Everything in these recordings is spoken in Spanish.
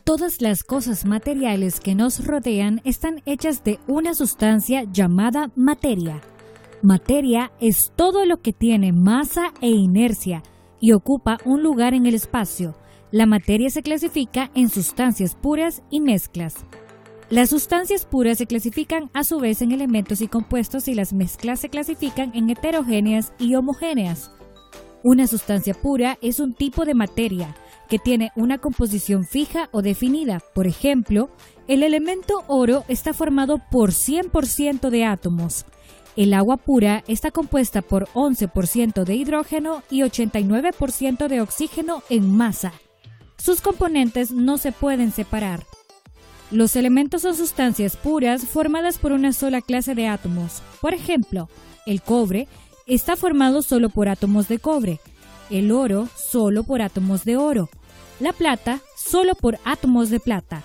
Todas las cosas materiales que nos rodean están hechas de una sustancia llamada materia. Materia es todo lo que tiene masa e inercia y ocupa un lugar en el espacio. La materia se clasifica en sustancias puras y mezclas. Las sustancias puras se clasifican a su vez en elementos y compuestos y las mezclas se clasifican en heterogéneas y homogéneas. Una sustancia pura es un tipo de materia que tiene una composición fija o definida. Por ejemplo, el elemento oro está formado por 100% de átomos. El agua pura está compuesta por 11% de hidrógeno y 89% de oxígeno en masa. Sus componentes no se pueden separar. Los elementos son sustancias puras formadas por una sola clase de átomos. Por ejemplo, el cobre está formado solo por átomos de cobre, el oro solo por átomos de oro, la plata solo por átomos de plata.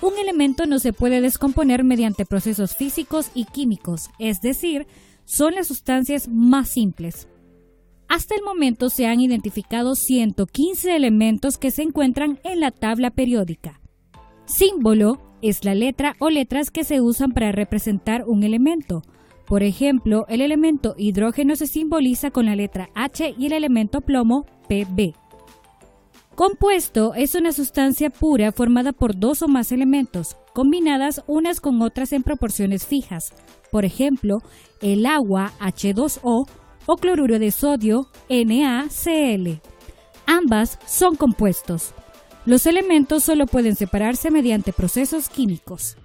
Un elemento no se puede descomponer mediante procesos físicos y químicos, es decir, son las sustancias más simples. Hasta el momento se han identificado 115 elementos que se encuentran en la tabla periódica. Símbolo es la letra o letras que se usan para representar un elemento. Por ejemplo, el elemento hidrógeno se simboliza con la letra H y el elemento plomo Pb. Compuesto es una sustancia pura formada por dos o más elementos, combinadas unas con otras en proporciones fijas. Por ejemplo, el agua H2O o cloruro de sodio NaCl. Ambas son compuestos. Los elementos solo pueden separarse mediante procesos químicos.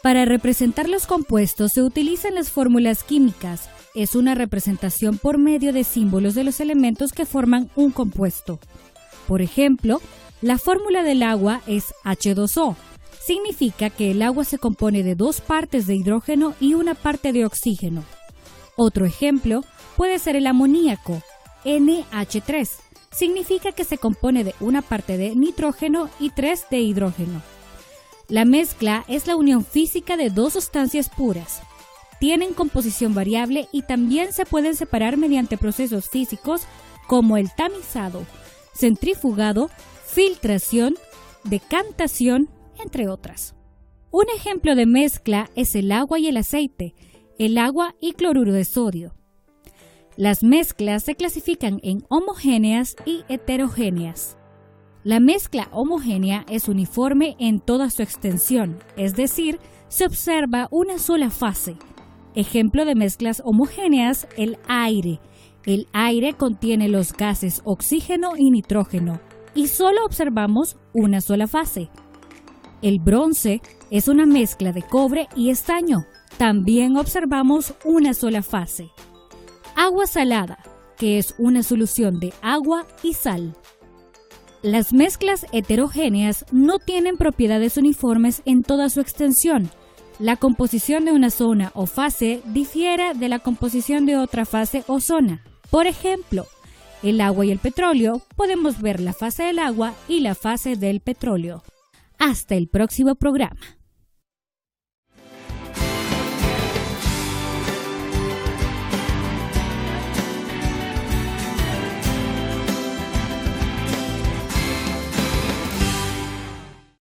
Para representar los compuestos se utilizan las fórmulas químicas. Es una representación por medio de símbolos de los elementos que forman un compuesto. Por ejemplo, la fórmula del agua es H2O. Significa que el agua se compone de dos partes de hidrógeno y una parte de oxígeno. Otro ejemplo puede ser el amoníaco, NH3. Significa que se compone de una parte de nitrógeno y 3 de hidrógeno. La mezcla es la unión física de dos sustancias puras. Tienen composición variable y también se pueden separar mediante procesos físicos como el tamizado, centrifugado, filtración, decantación, entre otras. Un ejemplo de mezcla es el agua y el aceite, el agua y cloruro de sodio. Las mezclas se clasifican en homogéneas y heterogéneas. La mezcla homogénea es uniforme en toda su extensión, es decir, se observa una sola fase. Ejemplo de mezclas homogéneas, el aire. El aire contiene los gases oxígeno y nitrógeno, y solo observamos una sola fase. El bronce es una mezcla de cobre y estaño. También observamos una sola fase. Agua salada, que es una solución de agua y sal. Las mezclas heterogéneas no tienen propiedades uniformes en toda su extensión. La composición de una zona o fase difiere de la composición de otra fase o zona. Por ejemplo, el agua y el petróleo, podemos ver la fase del agua y la fase del petróleo. Hasta el próximo programa.